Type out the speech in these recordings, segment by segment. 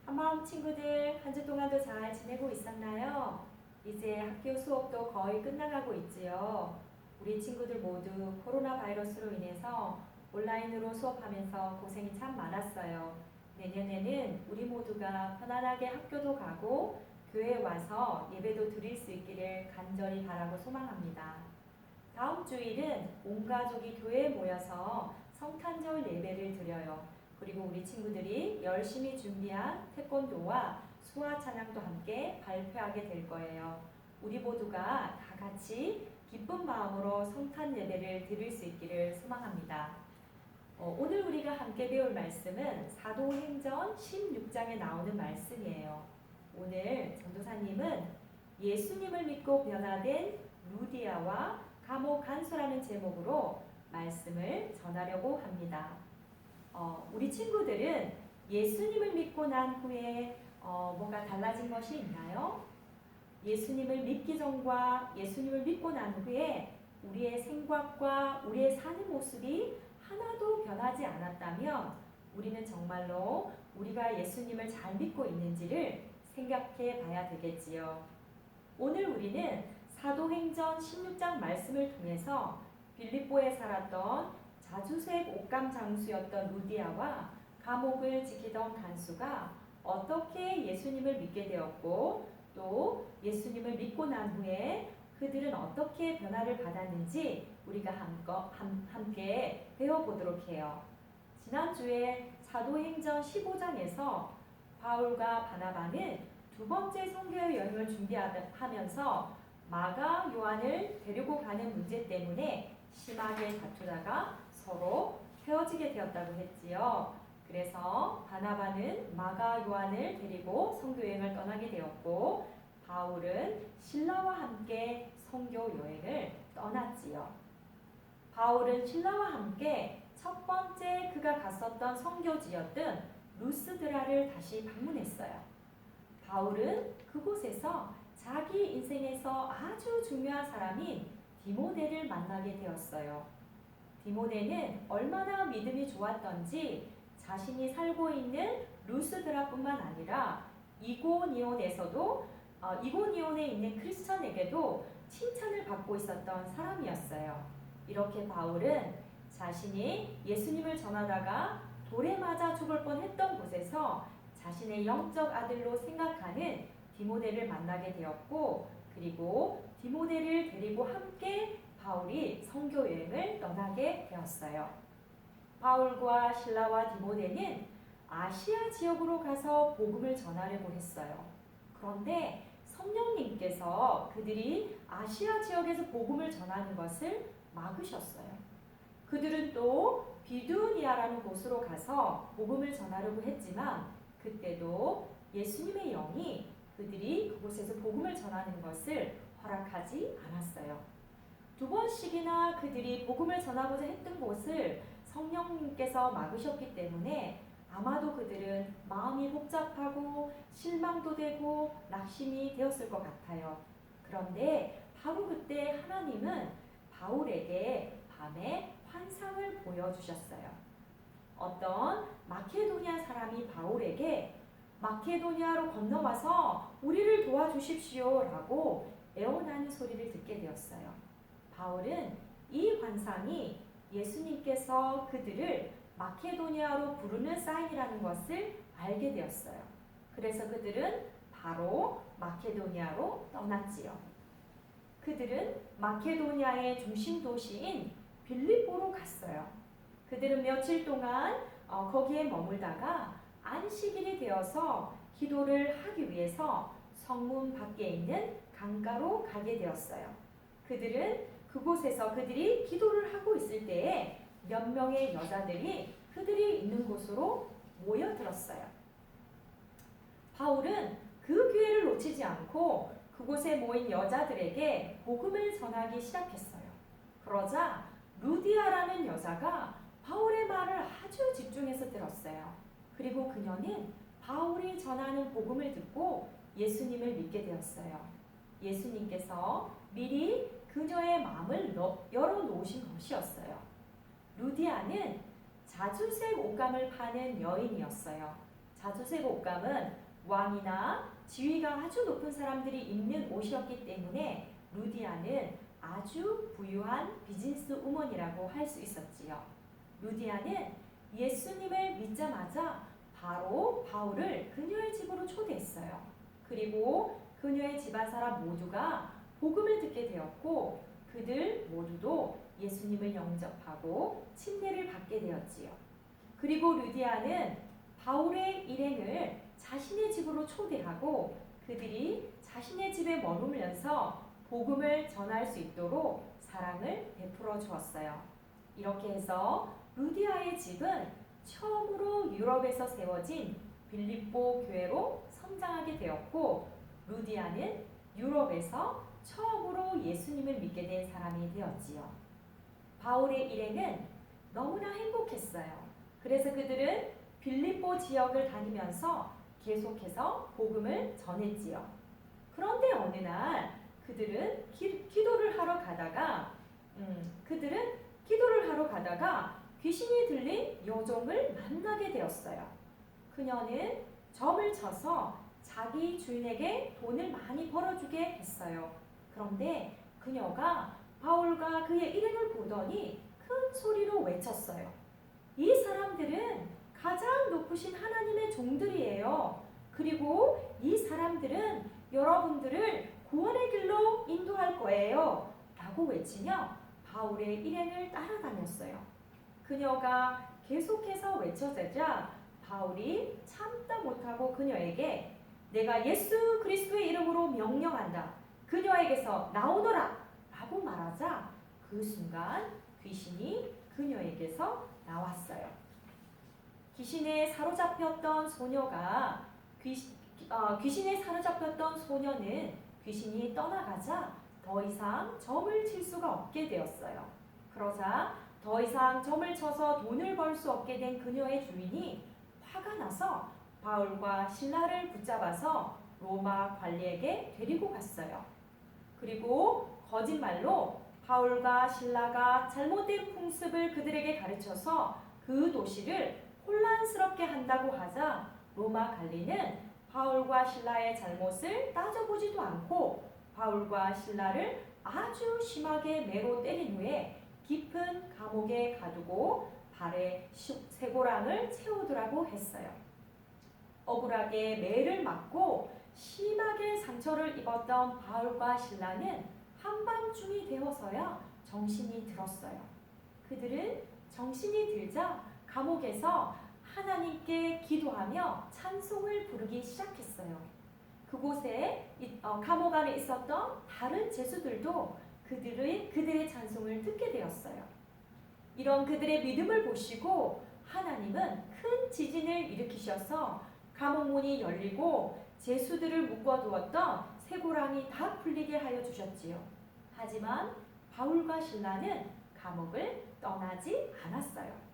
한마음 친구들, 한 주 동안도 잘 지내고 있었나요? 이제 학교 수업도 거의 끝나가고 있지요. 우리 친구들 모두 코로나 바이러스로 인해서 온라인으로 수업하면서 고생이 참 많았어요. 내년에는 우리 모두가 편안하게 학교도 가고 교회에 와서 예배도 드릴 수 있기를 간절히 바라고 소망합니다. 다음 주일은 온 가족이 교회에 모여서 성탄절 예배를 드려요. 그리고 우리 친구들이 열심히 준비한 태권도와 수화 찬양도 함께 발표하게 될 거예요. 우리 모두가 다 같이 기쁜 마음으로 성탄 예배를 드릴 수 있기를 소망합니다. 오늘 우리가 함께 배울 말씀은 사도행전 16장에 나오는 말씀이에요. 오늘 전도사님은 예수님을 믿고 변화된 루디아와 감옥 간수라는 제목으로 말씀을 전하려고 합니다. 우리 친구들은 예수님을 믿고 난 후에 뭐가 달라진 것이 있나요? 예수님을 믿기 전과 예수님을 믿고 난 후에 우리의 생각과 우리의 사는 모습이 하나도 변하지 않았다면 우리는 정말로 우리가 예수님을 잘 믿고 있는지를 생각해 봐야 되겠지요. 오늘 우리는 사도행전 16장 말씀을 통해서 빌립보에 살았던 자주색 옷감 장수였던 루디아와 감옥을 지키던 간수가 어떻게 예수님을 믿게 되었고 또 예수님을 믿고 난 후에 그들은 어떻게 변화를 받았는지 우리가 함께 배워보도록 해요. 지난주에 사도행전 15장에서 바울과 바나바는 두 번째 선교 여행을 준비하면서 마가 요한을 데리고 가는 문제 때문에 심하게 다투다가 서로 헤어지게 되었다고 했지요. 그래서 바나바는 마가 요한을 데리고 선교 여행을 떠나게 되었고 바울은 실라와 함께 선교 여행을 떠났지요. 바울은 실라와 함께 첫 번째 그가 갔었던 선교지였던 루스드라를 다시 방문했어요. 바울은 그곳에서 자기 인생에서 아주 중요한 사람인 디모데를 만나게 되었어요. 디모데는 얼마나 믿음이 좋았던지 자신이 살고 있는 루스드라뿐만 아니라 이고니온에 있는 크리스천에게도 칭찬을 받고 있었던 사람이었어요. 이렇게 바울은 자신이 예수님을 전하다가 돌에 맞아 죽을 뻔했던 곳에서 자신의 영적 아들로 생각하는 디모데를 만나게 되었고 그리고 디모데를 데리고 함께 바울이 선교 여행을 떠나게 되었어요. 바울과 실라와 디모데는 아시아 지역으로 가서 복음을 전하려고 했어요. 그런데 성령님께서 그들이 아시아 지역에서 복음을 전하는 것을 막으셨어요. 그들은 또 비두니아라는 곳으로 가서 복음을 전하려고 했지만 그때도 예수님의 영이 그들이 그곳에서 복음을 전하는 것을 허락하지 않았어요. 두 번씩이나 그들이 복음을 전하고자 했던 곳을 성령님께서 막으셨기 때문에 아마도 그들은 마음이 복잡하고 실망도 되고 낙심이 되었을 것 같아요. 그런데 바로 그때 하나님은 바울에게 밤에 환상을 보여주셨어요. 어떤 마케도니아 사람이 바울에게 마케도니아로 건너와서 우리를 도와주십시오 라고 애원하는 소리를 듣게 되었어요. 바울은 이 환상이 예수님께서 그들을 마케도니아로 부르는 사인이라는 것을 알게 되었어요. 그래서 그들은 바로 마케도니아로 떠났지요. 그들은 마케도니아의 중심 도시인 빌립보로 갔어요. 그들은 며칠 동안 거기에 머물다가 안식일이 되어서 기도를 하기 위해서 성문 밖에 있는 강가로 가게 되었어요. 그들은 그곳에서 그들이 기도를 하고 있을 때에 몇 명의 여자들이 그들이 있는 곳으로 모여들었어요. 바울은 그 기회를 놓치지 않고 그곳에 모인 여자들에게 복음을 전하기 시작했어요. 그러자 루디아라는 여자가 바울의 말을 아주 집중해서 들었어요. 그리고 그녀는 바울이 전하는 복음을 듣고 예수님을 믿게 되었어요. 예수님께서 미리 그녀의 마음을 열어놓으신 것이었어요. 루디아는 자주색 옷감을 파는 여인이었어요. 자주색 옷감은 왕이나 지위가 아주 높은 사람들이 입는 옷이었기 때문에 루디아는 아주 부유한 비즈니스 우먼이라고 할 수 있었지요. 루디아는 예수님을 믿자마자 바로 바울을 그녀의 집으로 초대했어요. 그리고 그녀의 집안 사람 모두가 복음을 듣게 되었고 그들 모두도 예수님을 영접하고 침례를 받게 되었지요. 그리고 루디아는 바울의 일행을 자신의 집으로 초대하고 그들이 자신의 집에 머물면서 복음을 전할 수 있도록 사랑을 베풀어 주었어요. 이렇게 해서 루디아의 집은 처음으로 유럽에서 세워진 빌립보 교회로 성장하게 되었고 루디아는 유럽에서 처음으로 예수님을 믿게 된 사람이 되었지요. 바울의 일행은 너무나 행복했어요. 그래서 그들은 빌립보 지역을 다니면서 계속해서 복음을 전했지요. 그런데 어느 날 그들은 기도를 하러 가다가 귀신이 들린 여종을 만나게 되었어요. 그녀는 점을 쳐서 자기 주인에게 돈을 많이 벌어주게 했어요. 그런데 그녀가 바울과 그의 일행을 보더니 큰 소리로 외쳤어요. 이 사람들은 가장 높으신 하나님의 종들이에요. 그리고 이 사람들은 여러분들을 구원의 길로 인도할 거예요. 라고 외치며 바울의 일행을 따라다녔어요. 그녀가 계속해서 외쳐대자 바울이 참다 못하고 그녀에게 내가 예수 그리스도의 이름으로 명령한다. 그녀에게서 나오너라. 라고 말하자 그 순간 귀신이 그녀에게서 나왔어요. 귀신에 사로잡혔던 소녀는 귀신이 떠나가자 더 이상 점을 칠 수가 없게 되었어요. 그러자 더 이상 점을 쳐서 돈을 벌 수 없게 된 그녀의 주인이 화가 나서 바울과 실라를 붙잡아서 로마 관리에게 데리고 갔어요. 그리고 거짓말로 바울과 실라가 잘못된 풍습을 그들에게 가르쳐서 그 도시를 혼란스럽게 한다고 하자 로마 관리는 바울과 실라의 잘못을 따져보지도 않고 바울과 실라를 아주 심하게 매로 때린 후에 깊은 감옥에 가두고 발에 쇠고랑을 채우더라고 했어요. 억울하게 매를 맞고 심하게 상처를 입었던 바울과 실라는 한밤중이 되어서야 정신이 들었어요. 그들은 정신이 들자 감옥에서 하나님께 기도하며 찬송을 부르기 시작했어요. 그곳에 감옥 안에 있었던 다른 죄수들도 그들의 찬송을 듣게 되었어요. 이런 그들의 믿음을 보시고 하나님은 큰 지진을 일으키셔서 감옥 문이 열리고 죄수들을 묶어두었던 쇠고랑이 다 풀리게 하여 주셨지요. 하지만 바울과 실라는 감옥을 떠나지 않았어요.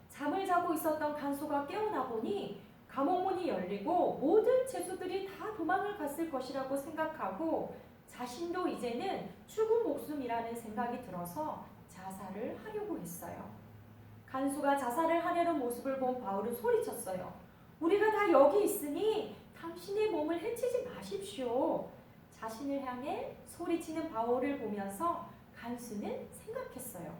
잠을 자고 있었던 간수가 깨어나 보니 감옥 문이 열리고 모든 죄수들이 다 도망을 갔을 것이라고 생각하고 자신도 이제는 죽은 목숨이라는 생각이 들어서 자살을 하려고 했어요. 간수가 자살을 하려는 모습을 본 바울은 소리쳤어요. 우리가 다 여기 있으니 당신의 몸을 해치지 마십시오. 자신을 향해 소리치는 바울을 보면서 간수는 생각했어요.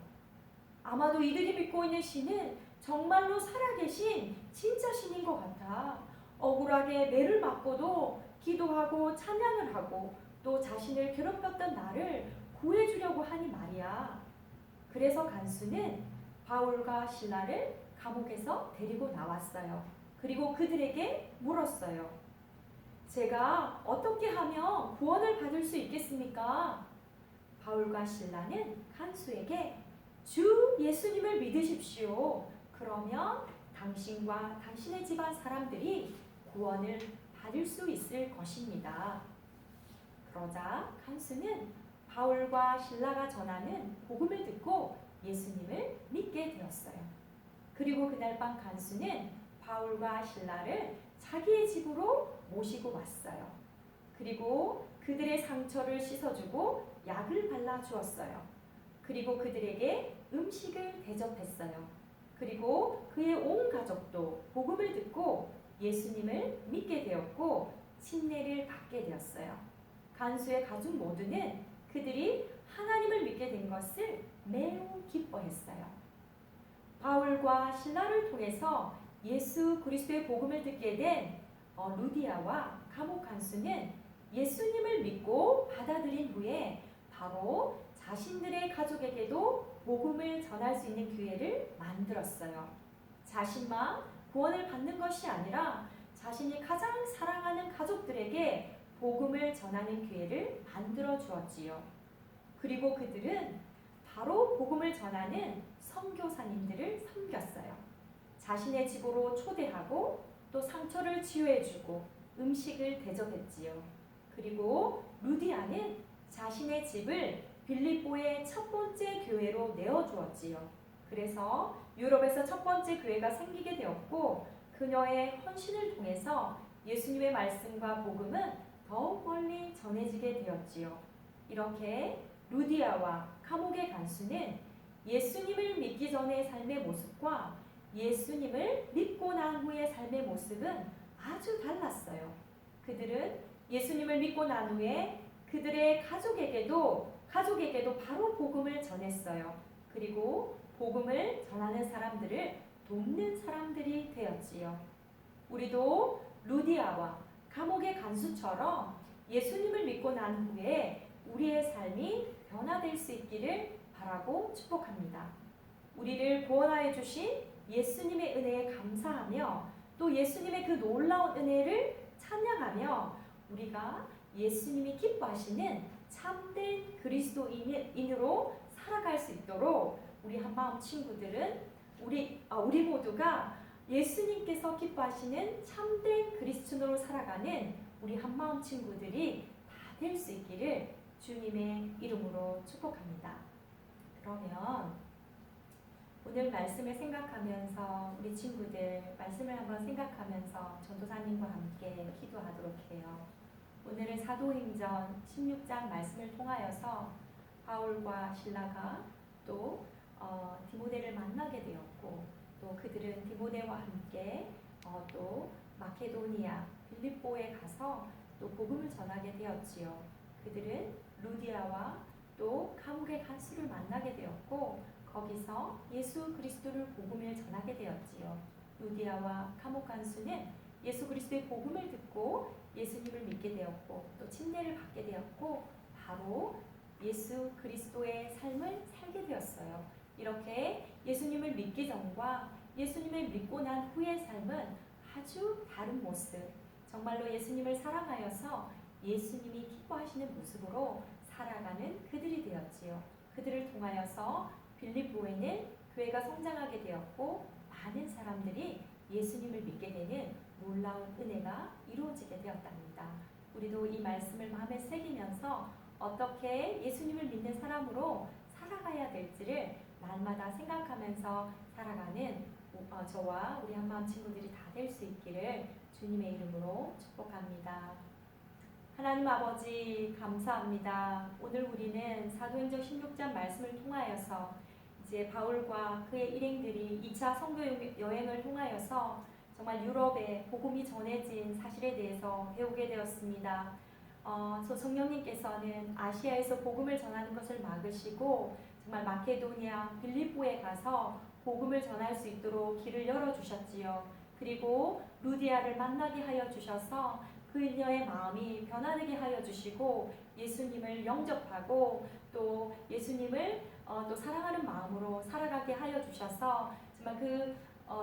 아마도 이들이 믿고 있는 신은 정말로 살아계신 진짜 신인 것 같아. 억울하게 매를 맞고도 기도하고 찬양을 하고 또 자신을 괴롭혔던 나를 구해주려고 하니 말이야. 그래서 간수는 바울과 실라를 감옥에서 데리고 나왔어요. 그리고 그들에게 물었어요. 제가 어떻게 하면 구원을 받을 수 있겠습니까? 바울과 실라는 간수에게 주 예수님을 믿으십시오. 그러면 당신과 당신의 집안 사람들이 구원을 받을 수 있을 것입니다. 그러자 간수는 바울과 실라가 전하는 복음을 듣고 예수님을 믿게 되었어요. 그리고 그날 밤 간수는 바울과 실라를 자기의 집으로 모시고 왔어요. 그리고 그들의 상처를 씻어주고 약을 발라주었어요. 그리고 그들에게 음식을 대접했어요. 그리고 그의 온 가족도 복음을 듣고 예수님을 믿게 되었고 침례를 받게 되었어요. 간수의 가족 모두는 그들이 하나님을 믿게 된 것을 매우 기뻐했어요. 바울과 신라를 통해서 예수 그리스도의 복음을 듣게 된 루디아와 감옥 간수는 예수님을 믿고 받아들인 후에 바로 자신들의 가족에게도 복음을 전할 수 있는 기회를 만들었어요. 자신만 구원을 받는 것이 아니라 자신이 가장 사랑하는 가족들에게 복음을 전하는 기회를 만들어 주었지요. 그리고 그들은 바로 복음을 전하는 선교사님들을 섬겼어요. 자신의 집으로 초대하고 또 상처를 치유해주고 음식을 대접했지요. 그리고 루디아는 자신의 집을 빌립보의 첫 번째 교회로 내어주었지요. 그래서 유럽에서 첫 번째 교회가 생기게 되었고 그녀의 헌신을 통해서 예수님의 말씀과 복음은 더욱 멀리 전해지게 되었지요. 이렇게 루디아와 감옥의 간수는 예수님을 믿기 전의 삶의 모습과 예수님을 믿고 난 후의 삶의 모습은 아주 달랐어요. 그들은 예수님을 믿고 난 후에 그들의 가족에게도 바로 복음을 전했어요. 그리고 복음을 전하는 사람들을 돕는 사람들이 되었지요. 우리도 루디아와 감옥의 간수처럼 예수님을 믿고 난 후에 우리의 삶이 변화될 수 있기를 바라고 축복합니다. 우리를 구원하여 주신 예수님의 은혜에 감사하며 또 예수님의 그 놀라운 은혜를 찬양하며 우리가 예수님이 기뻐하시는 참된 그리스도인으로 살아갈 수 있도록 우리 한마음 친구들은 우리 모두가 예수님께서 기뻐하시는 참된 그리스도인으로 살아가는 우리 한마음 친구들이 다 될 수 있기를 주님의 이름으로 축복합니다. 그러면 오늘 말씀을 생각하면서 우리 친구들 말씀을 한번 생각하면서 전도사님과 함께 기도하도록 해요. 오늘은 사도행전 16장 말씀을 통하여서 바울과 실라가 또 디모데를 만나게 되었고 또 그들은 디모데와 함께 또 마케도니아 빌립보에 가서 또 복음을 전하게 되었지요. 그들은 루디아와 또 감옥의 간수를 만나게 되었고 거기서 예수 그리스도를 복음을 전하게 되었지요. 루디아와 감옥 간수는 예수 그리스도의 복음을 듣고 예수님을 믿게 되었고 또 침례를 받게 되었고 바로 예수 그리스도의 삶을 살게 되었어요. 이렇게 예수님을 믿기 전과 예수님을 믿고 난 후의 삶은 아주 다른 모습, 정말로 예수님을 사랑하여서 예수님이 기뻐하시는 모습으로 살아가는 그들이 되었지요. 그들을 통하여서 빌립보에는 교회가 성장하게 되었고 많은 사람들이 예수님을 믿게 되는 놀라운 은혜가 이루어지게 되었답니다. 우리도 이 말씀을 마음에 새기면서 어떻게 예수님을 믿는 사람으로 살아가야 될지를 날마다 생각하면서 살아가는 저와 우리 한마음 친구들이 다 될 수 있기를 주님의 이름으로 축복합니다. 하나님 아버지 감사합니다. 오늘 우리는 사도행전 16장 말씀을 통하여서 이제 바울과 그의 일행들이 2차 선교 여행을 통하여서 정말 유럽에 복음이 전해진 사실에 대해서 배우게 되었습니다. 성령님께서는 아시아에서 복음을 전하는 것을 막으시고 정말 마케도니아 빌립보에 가서 복음을 전할 수 있도록 길을 열어주셨지요. 그리고 루디아를 만나게 하여 주셔서 그녀의 마음이 변화되게 하여 주시고 예수님을 영접하고 또 예수님을 또 사랑하는 마음으로 살아가게 하여 주셔서 정말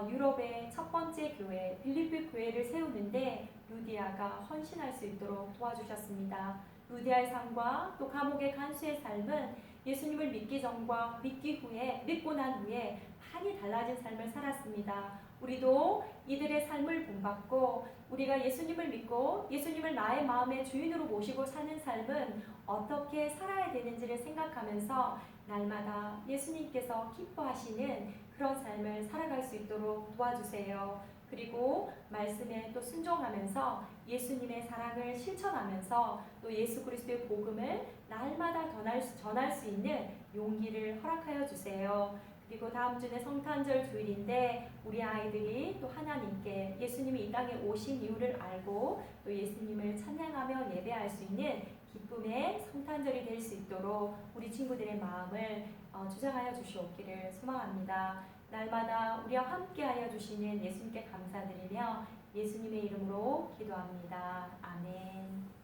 유럽의 첫 번째 교회 빌립보 교회를 세우는데 루디아가 헌신할 수 있도록 도와주셨습니다. 루디아의 삶과 또 감옥의 간수의 삶은 예수님을 믿기 전과 믿고 난 후에 많이 달라진 삶을 살았습니다. 우리도 이들의 삶을 본받고 우리가 예수님을 믿고 예수님을 나의 마음의 주인으로 모시고 사는 삶은 어떻게 살아야 되는지를 생각하면서 날마다 예수님께서 기뻐하시는 그런 삶을 살아갈 수 있도록 도와주세요. 그리고 말씀에 또 순종하면서 예수님의 사랑을 실천하면서 또 예수 그리스도의 복음을 날마다 전할 수 있는 용기를 허락하여 주세요. 그리고 다음 주는 성탄절 주일인데 우리 아이들이 또 하나님께 예수님이 이 땅에 오신 이유를 알고 또 예수님을 찬양하며 예배할 수 있는 기쁨의 성탄절이 될 수 있도록 우리 친구들의 마음을 주장하여 주시옵기를 소망합니다. 날마다 우리와 함께하여 주시는 예수님께 감사드리며 예수님의 이름으로 기도합니다. 아멘.